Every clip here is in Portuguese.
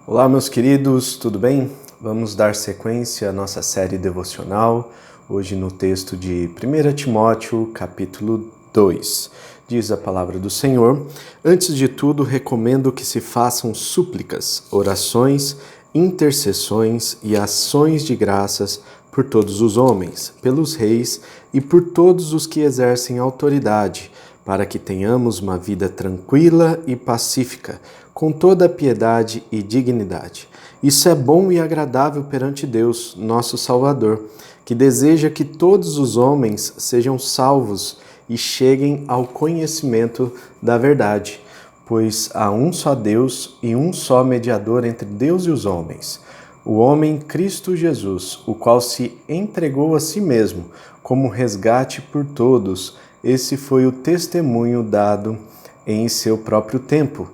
Olá, meus queridos, tudo bem? Vamos dar sequência à nossa série devocional, hoje no texto de 1 Timóteo, capítulo 2. Diz a palavra do Senhor: Antes de tudo, recomendo que se façam súplicas, orações, intercessões e ações de graças por todos os homens, pelos reis e por todos os que exercem autoridade, para que tenhamos uma vida tranquila e pacífica, com toda a piedade e dignidade. Isso é bom e agradável perante Deus, nosso Salvador, que deseja que todos os homens sejam salvos e cheguem ao conhecimento da verdade, pois há um só Deus e um só mediador entre Deus e os homens, o homem Cristo Jesus, o qual se entregou a si mesmo como resgate por todos. Esse foi o testemunho dado em seu próprio tempo.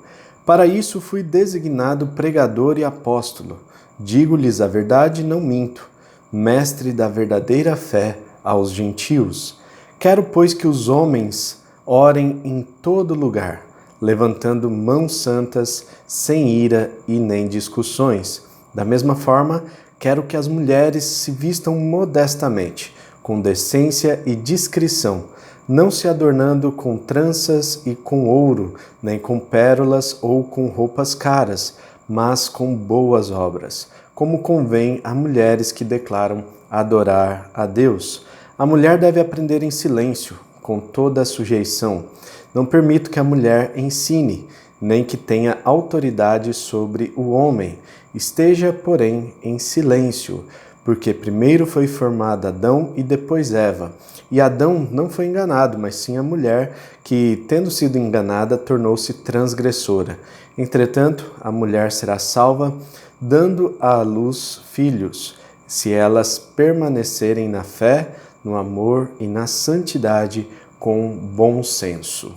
Para isso fui designado pregador e apóstolo. Digo-lhes a verdade, não minto, mestre da verdadeira fé aos gentios. Quero, pois, que os homens orem em todo lugar, levantando mãos santas, sem ira e nem discussões. Da mesma forma, quero que as mulheres se vistam modestamente, com decência e discrição, não se adornando com tranças e com ouro, nem com pérolas ou com roupas caras, mas com boas obras, como convém a mulheres que declaram adorar a Deus. A mulher deve aprender em silêncio, com toda a sujeição. Não permito que a mulher ensine, nem que tenha autoridade sobre o homem. Esteja, porém, em silêncio, porque primeiro foi formado Adão e depois Eva. E Adão não foi enganado, mas sim a mulher, que, tendo sido enganada, tornou-se transgressora. Entretanto, a mulher será salva, dando à luz filhos, se elas permanecerem na fé, no amor e na santidade com bom senso.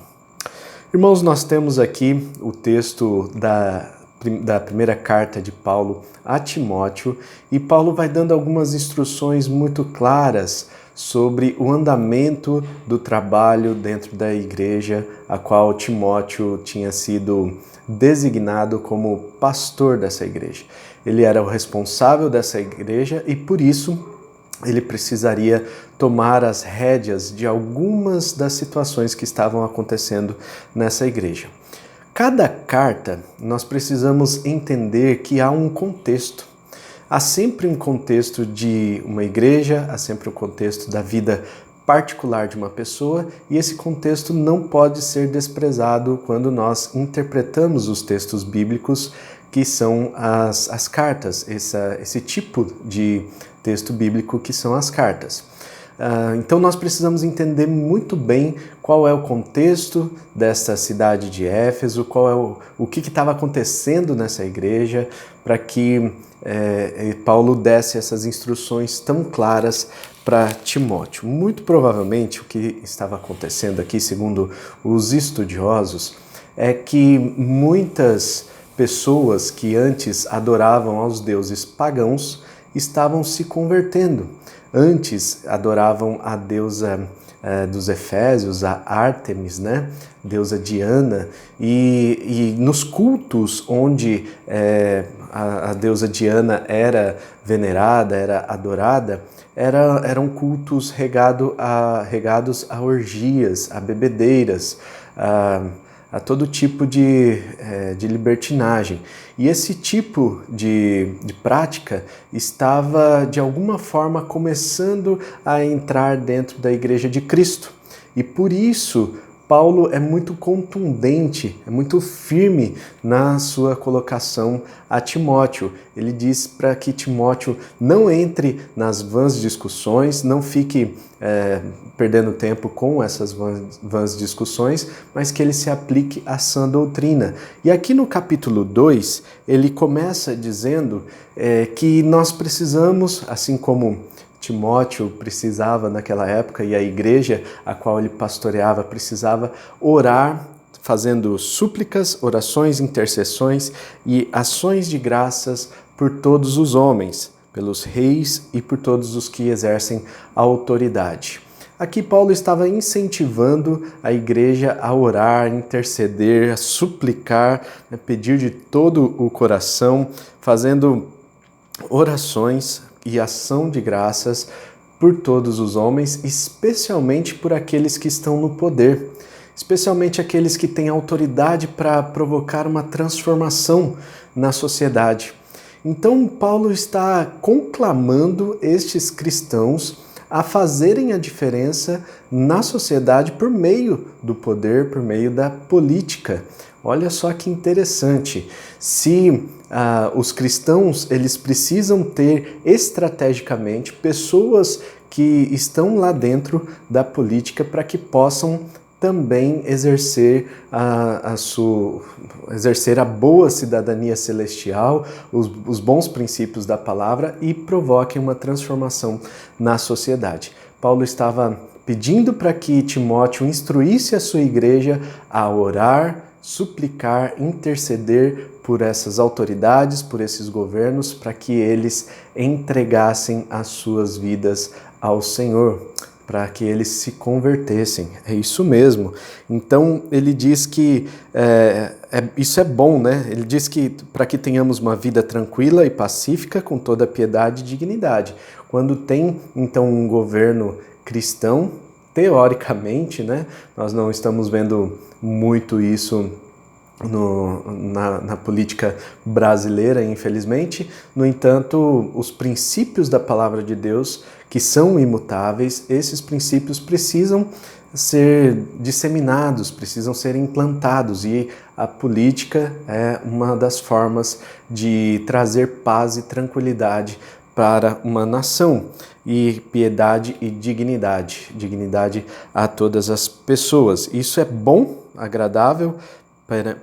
Irmãos, nós temos aqui o texto da primeira carta de Paulo a Timóteo, e Paulo vai dando algumas instruções muito claras sobre o andamento do trabalho dentro da igreja, a qual Timóteo tinha sido designado como pastor dessa igreja. Ele era o responsável dessa igreja e, por isso, ele precisaria tomar as rédeas de algumas das situações que estavam acontecendo nessa igreja. Cada carta, nós precisamos entender que há um contexto. Há sempre um contexto de uma igreja, há sempre um contexto da vida particular de uma pessoa, e esse contexto não pode ser desprezado quando nós interpretamos os textos bíblicos, que são as cartas, esse tipo de texto bíblico que são as cartas. Então nós precisamos entender muito bem qual é o contexto dessa cidade de Éfeso, qual é o que estava acontecendo nessa igreja, para que Paulo desse essas instruções tão claras para Timóteo. Muito provavelmente o que estava acontecendo aqui, segundo os estudiosos, é que muitas pessoas que antes adoravam aos deuses pagãos estavam se convertendo. Antes adoravam a deusa dos Efésios, a Ártemis, né? Deusa Diana, e nos cultos onde a deusa Diana era venerada, era adorada, eram cultos regados a orgias, a bebedeiras, a todo tipo de libertinagem. E esse tipo de prática estava, de alguma forma, começando a entrar dentro da Igreja de Cristo. E por isso, Paulo é muito contundente, é muito firme na sua colocação a Timóteo. Ele diz para que Timóteo não entre nas vãs discussões, não fique perdendo tempo com essas vãs discussões, mas que ele se aplique à sã doutrina. E aqui no capítulo 2, ele começa dizendo que nós precisamos, assim como Timóteo precisava naquela época, e a igreja a qual ele pastoreava precisava orar, fazendo súplicas, orações, intercessões e ações de graças por todos os homens, pelos reis e por todos os que exercem a autoridade. Aqui Paulo estava incentivando a igreja a orar, interceder, a suplicar, pedir de todo o coração, fazendo orações e ação de graças por todos os homens, especialmente por aqueles que estão no poder, especialmente aqueles que têm autoridade para provocar uma transformação na sociedade. Então, Paulo está conclamando estes cristãos a fazerem a diferença na sociedade por meio do poder, por meio da política. Olha só que interessante. Se os cristãos eles precisam ter estrategicamente pessoas que estão lá dentro da política para que possam também exercer a boa cidadania celestial, os bons princípios da palavra e provoquem uma transformação na sociedade. Paulo estava pedindo para que Timóteo instruísse a sua igreja a orar, suplicar, interceder por essas autoridades, por esses governos, para que eles entregassem as suas vidas ao Senhor, para que eles se convertessem. É isso mesmo. Então, ele diz que isso é bom, né? Ele diz que para que tenhamos uma vida tranquila e pacífica, com toda piedade e dignidade. Quando tem, então, um governo cristão, teoricamente, né? Nós não estamos vendo muito isso na política brasileira, infelizmente. No entanto, os princípios da palavra de Deus, que são imutáveis, esses princípios precisam ser disseminados, precisam ser implantados, e a política é uma das formas de trazer paz e tranquilidade para uma nação, e piedade e dignidade a todas as pessoas. Isso é bom, agradável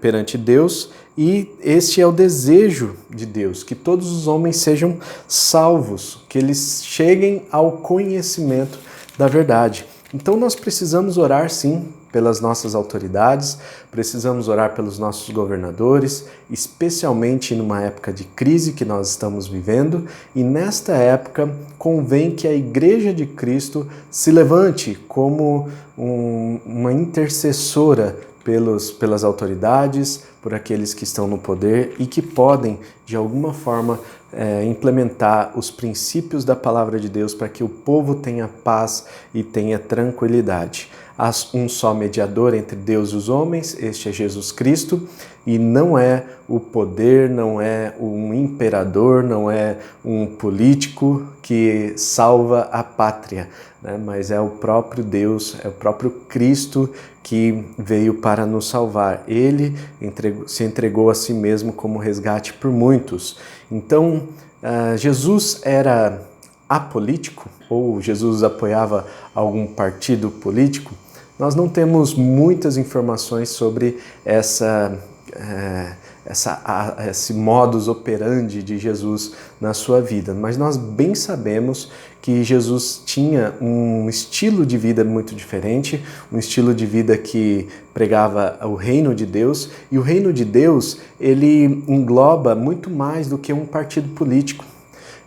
perante Deus, e este é o desejo de Deus, que todos os homens sejam salvos, que eles cheguem ao conhecimento da verdade. Então nós precisamos orar sim pelas nossas autoridades, precisamos orar pelos nossos governadores, especialmente numa época de crise que nós estamos vivendo, e nesta época convém que a Igreja de Cristo se levante como uma intercessora pelas autoridades, por aqueles que estão no poder e que podem, de alguma forma, implementar os princípios da palavra de Deus para que o povo tenha paz e tenha tranquilidade. Há um só mediador entre Deus e os homens, este é Jesus Cristo, e não é o poder, não é um imperador, não é um político que salva a pátria, né? Mas é o próprio Deus, é o próprio Cristo que veio para nos salvar. Ele se entregou a si mesmo como resgate por muitos. Então, Jesus era apolítico, ou Jesus apoiava algum partido político? Nós não temos muitas informações sobre esse modus operandi de Jesus na sua vida, mas nós bem sabemos que Jesus tinha um estilo de vida muito diferente, um estilo de vida que pregava o reino de Deus, e o reino de Deus, ele engloba muito mais do que um partido político.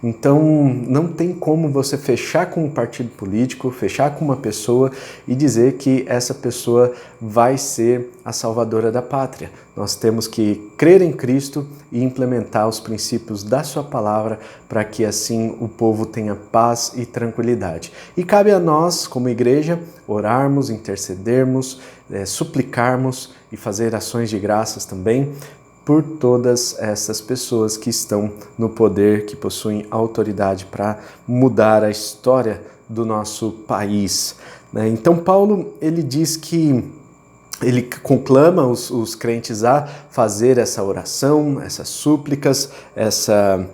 Então, não tem como você fechar com um partido político, fechar com uma pessoa e dizer que essa pessoa vai ser a salvadora da pátria. Nós temos que crer em Cristo e implementar os princípios da sua palavra para que assim o povo tenha paz e tranquilidade. E cabe a nós, como igreja, orarmos, intercedermos, suplicarmos e fazer ações de graças também por todas essas pessoas que estão no poder, que possuem autoridade para mudar a história do nosso país. Então Paulo, ele diz que ele conclama os crentes a fazer essa oração, essas súplicas, essa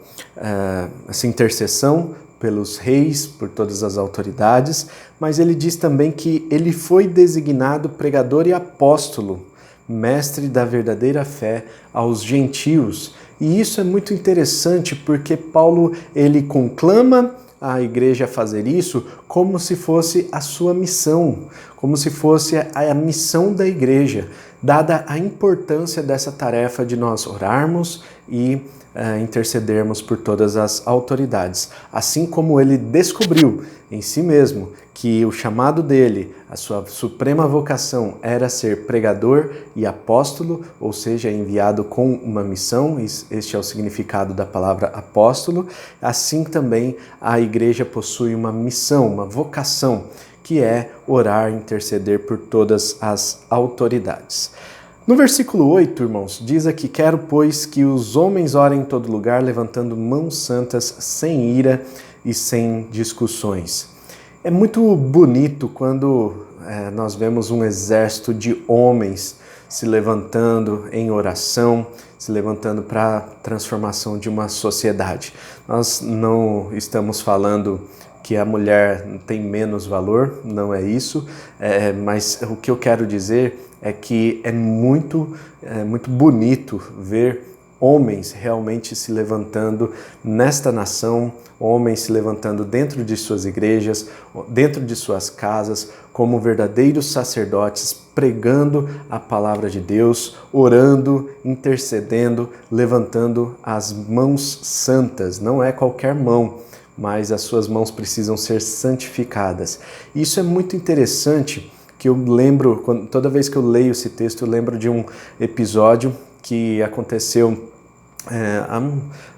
intercessão pelos reis, por todas as autoridades, mas ele diz também que ele foi designado pregador e apóstolo, mestre da verdadeira fé aos gentios. E isso é muito interessante porque Paulo, ele conclama a igreja a fazer isso como se fosse a sua missão, como se fosse a missão da igreja, dada a importância dessa tarefa de nós orarmos e intercedermos por todas as autoridades. Assim como ele descobriu em si mesmo que o chamado dele, a sua suprema vocação era ser pregador e apóstolo, ou seja, enviado com uma missão, este é o significado da palavra apóstolo, assim também a igreja possui uma missão, uma vocação, que é orar e interceder por todas as autoridades. No versículo 8, irmãos, diz aqui: quero, pois, que os homens orem em todo lugar, levantando mãos santas, sem ira e sem discussões. É muito bonito quando nós vemos um exército de homens se levantando em oração, se levantando para a transformação de uma sociedade. Nós não estamos falando que a mulher tem menos valor, não é isso, mas o que eu quero dizer é que é muito bonito ver homens realmente se levantando nesta nação, homens se levantando dentro de suas igrejas, dentro de suas casas, como verdadeiros sacerdotes, pregando a palavra de Deus, orando, intercedendo, levantando as mãos santas. Não é qualquer mão, mas as suas mãos precisam ser santificadas. Isso é muito interessante, que eu lembro, toda vez que eu leio esse texto, eu lembro de um episódio que aconteceu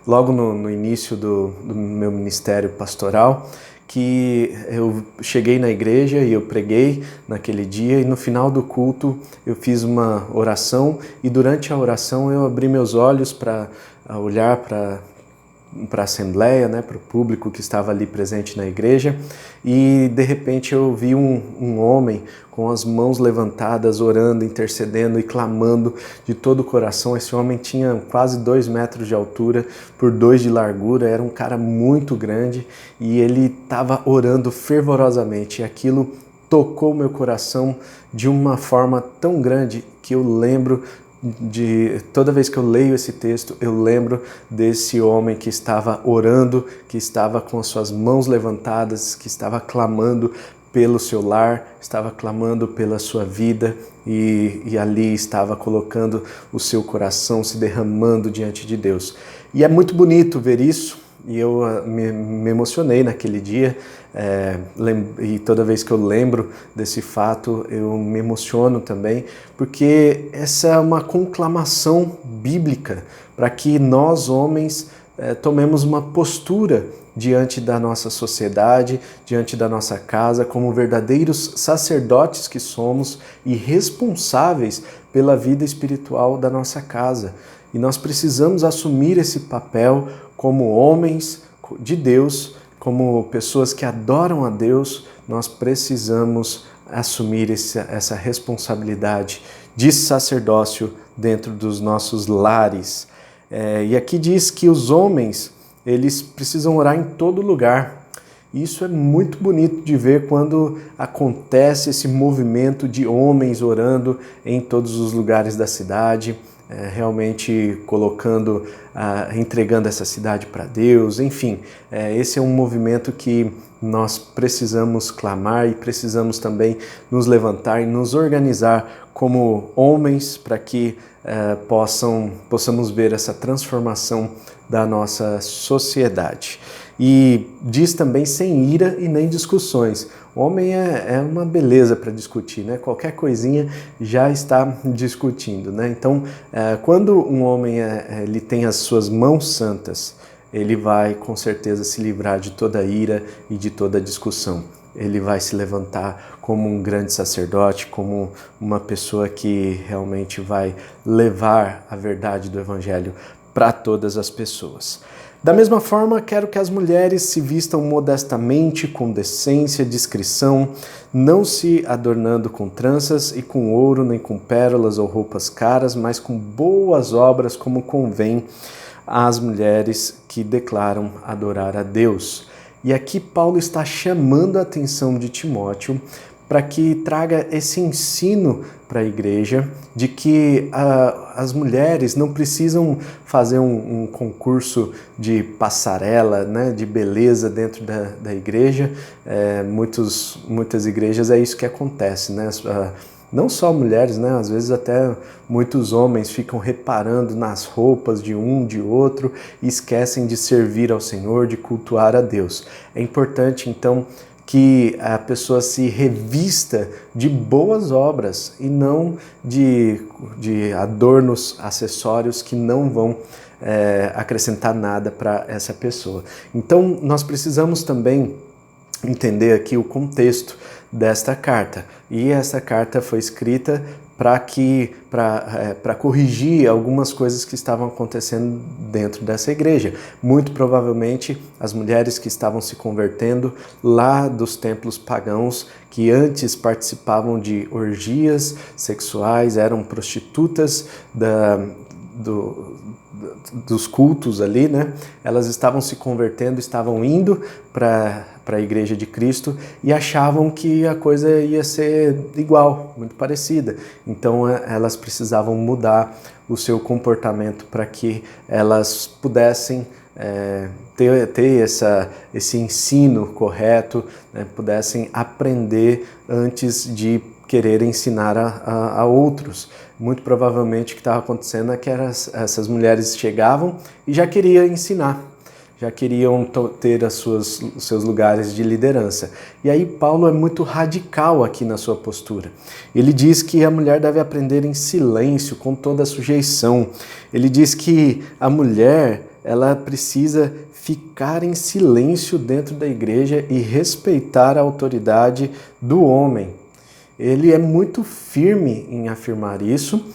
logo no início do meu ministério pastoral, que eu cheguei na igreja e eu preguei naquele dia, e no final do culto eu fiz uma oração, e durante a oração eu abri meus olhos para olhar para a assembleia, para o público que estava ali presente na igreja, e de repente eu vi um homem com as mãos levantadas, orando, intercedendo e clamando de todo o coração. Esse homem tinha quase 2 metros de altura por 2 de largura, era um cara muito grande, e ele estava orando fervorosamente, e aquilo tocou meu coração de uma forma tão grande que eu lembro toda vez que eu leio esse texto, eu lembro desse homem que estava orando, que estava com as suas mãos levantadas, que estava clamando pelo seu lar, estava clamando pela sua vida, e ali estava colocando o seu coração, se derramando diante de Deus. E é muito bonito ver isso, e eu me emocionei naquele dia, e toda vez que eu lembro desse fato, eu me emociono também, porque essa é uma conclamação bíblica para que nós, homens, tomemos uma postura diante da nossa sociedade, diante da nossa casa, como verdadeiros sacerdotes que somos e responsáveis pela vida espiritual da nossa casa. E nós precisamos assumir esse papel como homens de Deus, como pessoas que adoram a Deus. Nós precisamos assumir essa responsabilidade de sacerdócio dentro dos nossos lares. E aqui diz que os homens, eles precisam orar em todo lugar. Isso é muito bonito de ver quando acontece esse movimento de homens orando em todos os lugares da cidade, realmente entregando essa cidade para Deus. Enfim, esse é um movimento que nós precisamos clamar e precisamos também nos levantar e nos organizar como homens para que possamos ver essa transformação da nossa sociedade. E diz também sem ira e nem discussões. O homem é uma beleza para discutir, né? Qualquer coisinha já está discutindo, né? Então, quando um homem ele tem as suas mãos santas, ele vai com certeza se livrar de toda ira e de toda discussão. Ele vai se levantar como um grande sacerdote, como uma pessoa que realmente vai levar a verdade do Evangelho para todas as pessoas. Da mesma forma, quero que as mulheres se vistam modestamente, com decência, discrição, não se adornando com tranças e com ouro, nem com pérolas ou roupas caras, mas com boas obras, como convém às mulheres que declaram adorar a Deus. E aqui Paulo está chamando a atenção de Timóteo para que traga esse ensino para a igreja de que as mulheres não precisam fazer um concurso de passarela, né, de beleza dentro da igreja. Muitas igrejas é isso que acontece, né? Não só mulheres, né? Às vezes até muitos homens ficam reparando nas roupas de um, de outro e esquecem de servir ao Senhor, de cultuar a Deus. É importante, então, que a pessoa se revista de boas obras e não de adornos, acessórios que não vão acrescentar nada para essa pessoa. Então, nós precisamos também entender aqui o contexto desta carta. E essa carta foi escrita para corrigir algumas coisas que estavam acontecendo dentro dessa igreja. Muito provavelmente as mulheres que estavam se convertendo lá dos templos pagãos, que antes participavam de orgias sexuais, eram prostitutas dos cultos ali, né? Elas estavam se convertendo, estavam indo para a Igreja de Cristo e achavam que a coisa ia ser igual, muito parecida. Então elas precisavam mudar o seu comportamento para que elas pudessem ter esse ensino correto, né? Pudessem aprender antes de querer ensinar a outros. Muito provavelmente o que estava acontecendo é que essas mulheres chegavam e já queriam ensinar, já queriam ter os seus lugares de liderança. E aí Paulo é muito radical aqui na sua postura. Ele diz que a mulher deve aprender em silêncio, com toda a sujeição. Ele diz que a mulher, ela precisa ficar em silêncio dentro da igreja e respeitar a autoridade do homem. Ele é muito firme em afirmar isso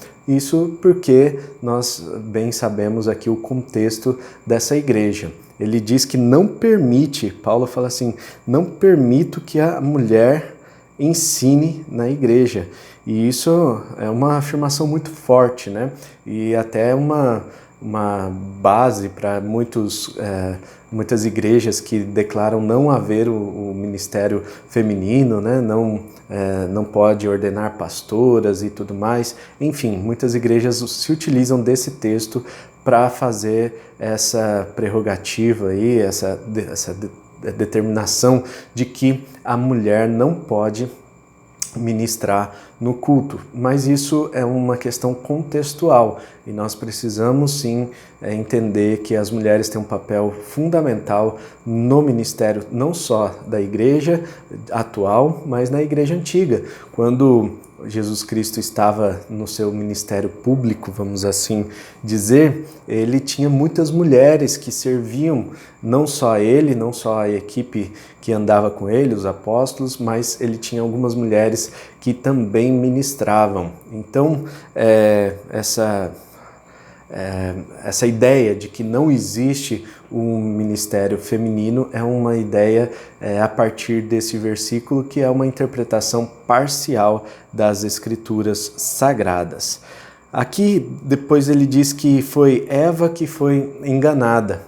porque nós bem sabemos aqui o contexto dessa igreja. Ele diz que não permite, Paulo fala assim, não permito que a mulher ensine na igreja. E isso é uma afirmação muito forte, né? E até uma base para muitas igrejas que declaram não haver o ministério feminino, né? Não pode ordenar pastoras e tudo mais. Enfim, muitas igrejas se utilizam desse texto para fazer essa prerrogativa aí, essa determinação de que a mulher não pode ministrar no culto, mas isso é uma questão contextual e nós precisamos sim entender que as mulheres têm um papel fundamental no ministério, não só da igreja atual, mas na igreja antiga. Quando Jesus Cristo estava no seu ministério público, vamos assim dizer, ele tinha muitas mulheres que serviam, não só ele, não só a equipe que andava com ele, os apóstolos, mas ele tinha algumas mulheres que também ministravam. Então, essa ideia de que não existe um ministério feminino é uma ideia a partir desse versículo, que é uma interpretação parcial das Escrituras Sagradas. Aqui, depois ele diz que foi Eva que foi enganada.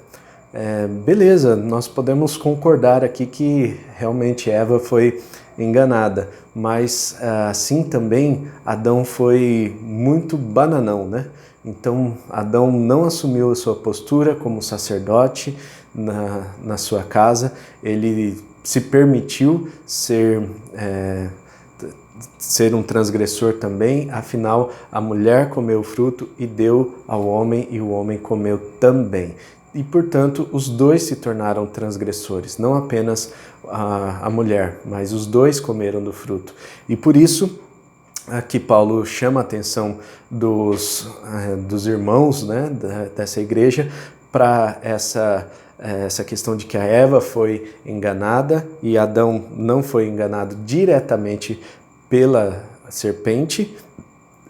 Beleza, nós podemos concordar aqui que realmente Eva foi enganada, mas assim também Adão foi muito bananão, né? Então Adão não assumiu a sua postura como sacerdote na sua casa, ele se permitiu ser um transgressor também, afinal a mulher comeu o fruto e deu ao homem e o homem comeu também. E, portanto, os dois se tornaram transgressores, não apenas a mulher, mas os dois comeram do fruto. E por isso, aqui Paulo chama a atenção dos irmãos, né, dessa igreja para essa questão de que a Eva foi enganada e Adão não foi enganado diretamente pela serpente.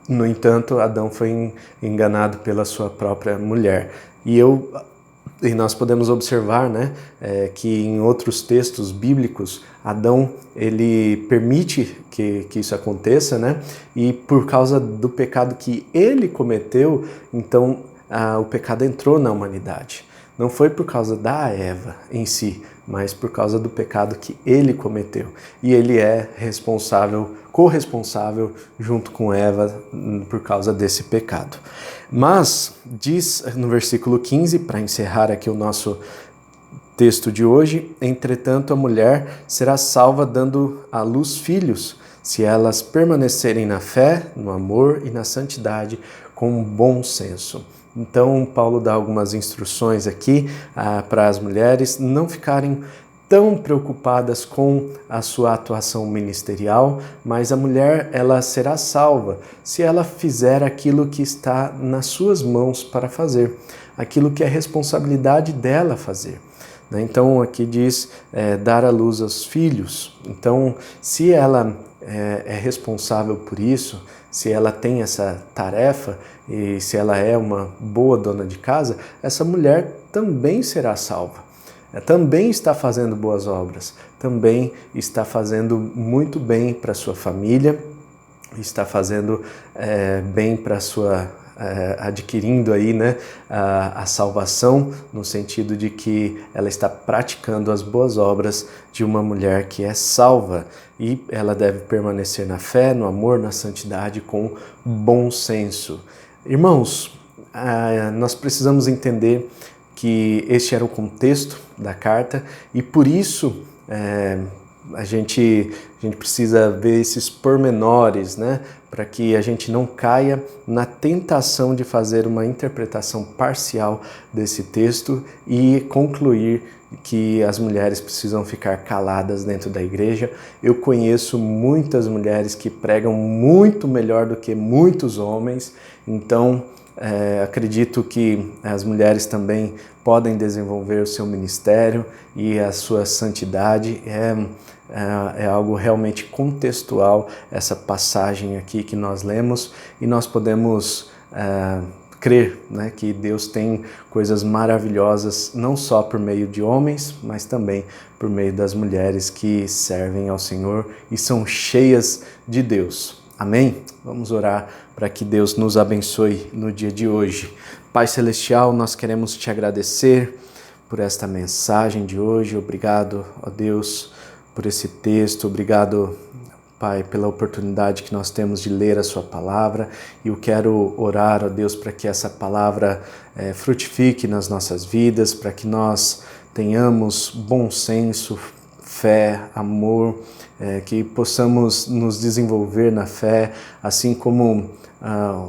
No entanto, Adão foi enganado pela sua própria mulher. E nós podemos observar, né, que em outros textos bíblicos, Adão ele permite que isso aconteça, né, e por causa do pecado que ele cometeu, então o pecado entrou na humanidade. não foi por causa da Eva em si, mas por causa do pecado que ele cometeu. E ele é corresponsável junto com Eva por causa desse pecado. Mas diz no versículo 15, para encerrar aqui o nosso texto de hoje: entretanto, a mulher será salva dando à luz filhos, se elas permanecerem na fé, no amor e na santidade com bom senso. Então, Paulo dá algumas instruções aqui para as mulheres não ficarem tão preocupadas com a sua atuação ministerial, mas a mulher, ela será salva se ela fizer aquilo que está nas suas mãos para fazer, aquilo que é responsabilidade dela fazer. Então, aqui diz dar à luz aos filhos. Então, se ela é responsável por isso, se ela tem essa tarefa e se ela é uma boa dona de casa, essa mulher também será salva. Também está fazendo boas obras, também está fazendo muito bem para sua família, está fazendo bem para sua adquirindo aí, né, a salvação, no sentido de que ela está praticando as boas obras de uma mulher que é salva, e ela deve permanecer na fé, no amor, na santidade, com bom senso. Irmãos, nós precisamos entender que este era o contexto da carta e por isso a gente precisa ver esses pormenores, né, para que a gente não caia na tentação de fazer uma interpretação parcial desse texto e concluir que as mulheres precisam ficar caladas dentro da igreja. Eu conheço muitas mulheres que pregam muito melhor do que muitos homens, então acredito que as mulheres também podem desenvolver o seu ministério e a sua santidade. É algo realmente contextual essa passagem aqui que nós lemos, e nós podemos crer, né, que Deus tem coisas maravilhosas não só por meio de homens, mas também por meio das mulheres que servem ao Senhor e são cheias de Deus. Amém? Vamos orar para que Deus nos abençoe no dia de hoje. Pai Celestial, nós queremos te agradecer por esta mensagem de hoje. Obrigado, ó Deus, por esse texto. Obrigado, Pai, pela oportunidade que nós temos de ler a sua palavra. E eu quero orar, ó Deus, para que essa palavra frutifique nas nossas vidas, para que nós tenhamos bom senso, fé, amor, que possamos nos desenvolver na fé, assim como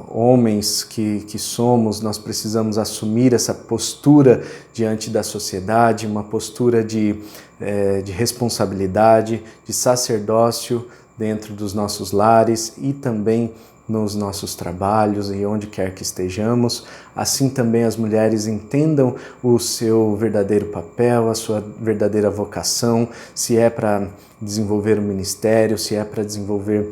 homens que somos. Nós precisamos assumir essa postura diante da sociedade, uma postura de responsabilidade, de sacerdócio dentro dos nossos lares e também nos nossos trabalhos e onde quer que estejamos. Assim também as mulheres entendam o seu verdadeiro papel, a sua verdadeira vocação, se é para desenvolver o ministério, se é para desenvolver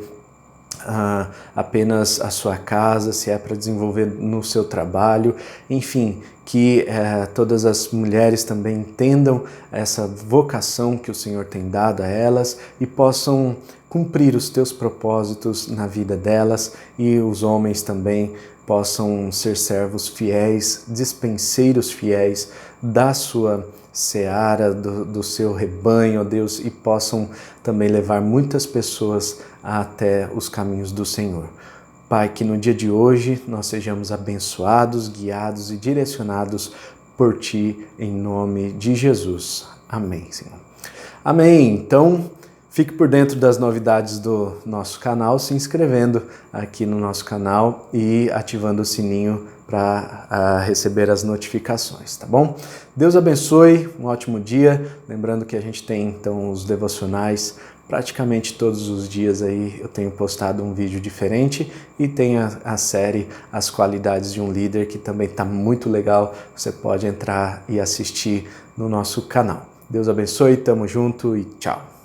apenas a sua casa, se é para desenvolver no seu trabalho, enfim, que todas as mulheres também entendam essa vocação que o Senhor tem dado a elas e possam cumprir os teus propósitos na vida delas, e os homens também possam ser servos fiéis, dispenseiros fiéis da sua seara, do seu rebanho, ó Deus, e possam também levar muitas pessoas até os caminhos do Senhor. Pai, que no dia de hoje nós sejamos abençoados, guiados e direcionados por Ti, em nome de Jesus. Amém, Senhor. Amém. Então, fique por dentro das novidades do nosso canal, se inscrevendo aqui no nosso canal e ativando o sininho para receber as notificações, tá bom? Deus abençoe, um ótimo dia. Lembrando que a gente tem então os devocionais praticamente todos os dias aí. Eu tenho postado um vídeo diferente e tem a série As Qualidades de um Líder, que também está muito legal. Você pode entrar e assistir no nosso canal. Deus abençoe, tamo junto e tchau!